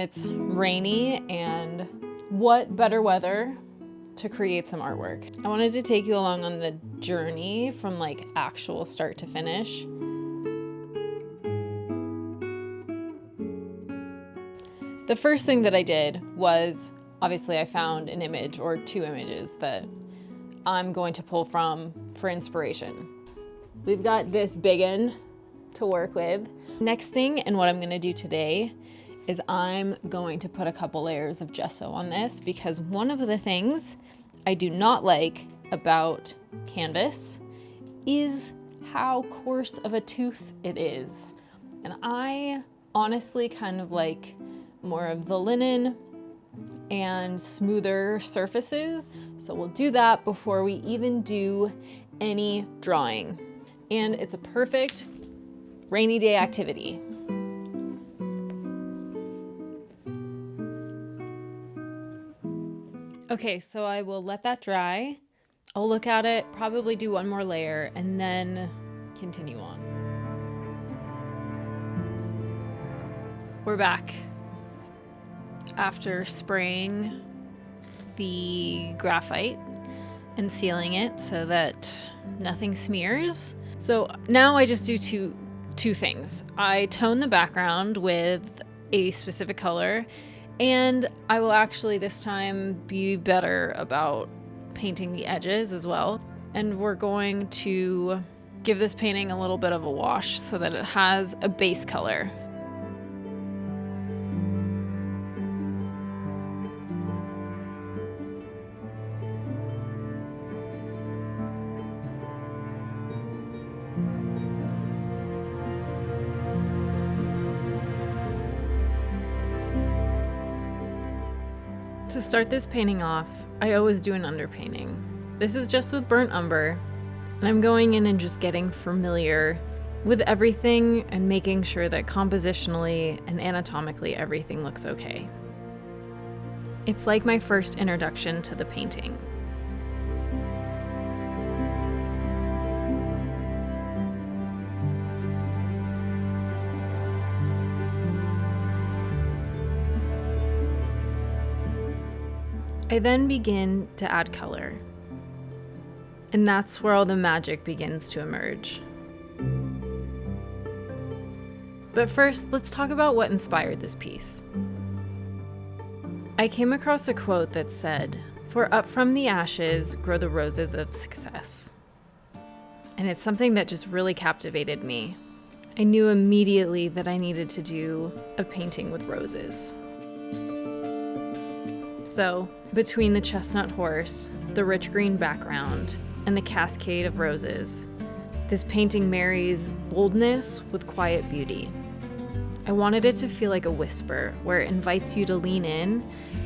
It's rainy, and what better weather to create some artwork. I wanted to take you along on the journey from like actual start to finish. The first thing that I did was, obviously I found an image or two images that I'm going to pull from for inspiration. We've got this big one to work with. Next thing, and what I'm gonna do today, is I'm going to put a couple layers of gesso on this, because one of the things I do not like about canvas is how coarse of a tooth it is. And I honestly kind of like more of the linen and smoother surfaces. So we'll do that before we even do any drawing. And it's a perfect rainy day activity. Okay, so I will let that dry. I'll look at it, probably do one more layer, and then continue on. We're back after spraying the graphite and sealing it so that nothing smears. So now I just do two things. I tone the background with a specific color, and I will actually this time be better about painting the edges as well. And we're going to give this painting a little bit of a wash so that it has a base color. To start this painting off, I always do an underpainting. This is just with burnt umber, and I'm going in and just getting familiar with everything and making sure that compositionally and anatomically everything looks okay. It's like my first introduction to the painting. I then begin to add color, and that's where all the magic begins to emerge. But first, let's talk about what inspired this piece. I came across a quote that said, "For up from the ashes grow the roses of success." And it's something that just really captivated me. I knew immediately that I needed to do a painting with roses. So, between the chestnut horse, the rich green background, and the cascade of roses, this painting marries boldness with quiet beauty. I wanted it to feel like a whisper, where it invites you to lean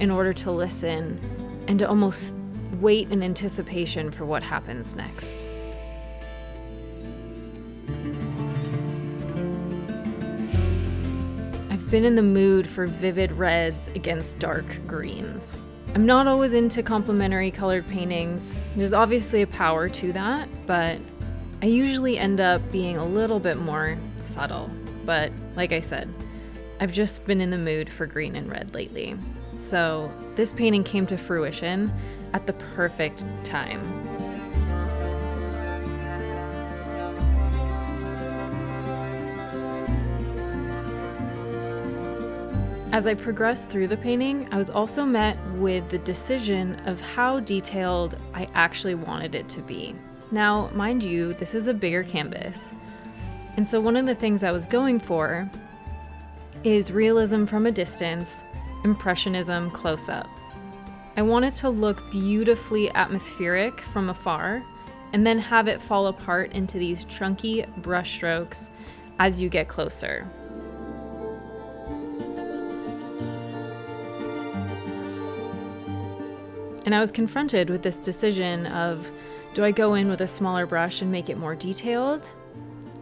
in order to listen and to almost wait in anticipation for what happens next. I've been in the mood for vivid reds against dark greens. I'm not always into complementary colored paintings. There's obviously a power to that, but I usually end up being a little bit more subtle. But like I said, I've just been in the mood for green and red lately. So this painting came to fruition at the perfect time. As I progressed through the painting, I was also met with the decision of how detailed I actually wanted it to be. Now, mind you, this is a bigger canvas. And so one of the things I was going for is realism from a distance, impressionism close up. I wanted to look beautifully atmospheric from afar, and then have it fall apart into these chunky brush strokes as you get closer. And I was confronted with this decision of, do I go in with a smaller brush and make it more detailed?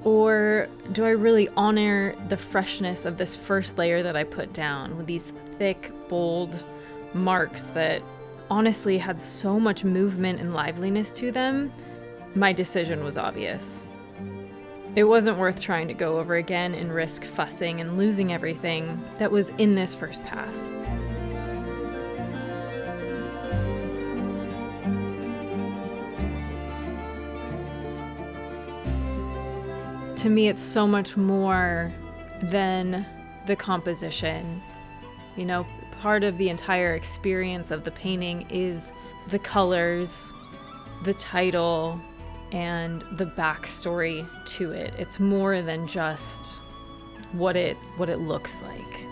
Or do I really honor the freshness of this first layer that I put down with these thick, bold marks that honestly had so much movement and liveliness to them? My decision was obvious. It wasn't worth trying to go over again and risk fussing and losing everything that was in this first pass. To me, it's so much more than the composition. You know, part of the entire experience of the painting is the colors, the title, and the backstory to it. It's more than just what it looks like.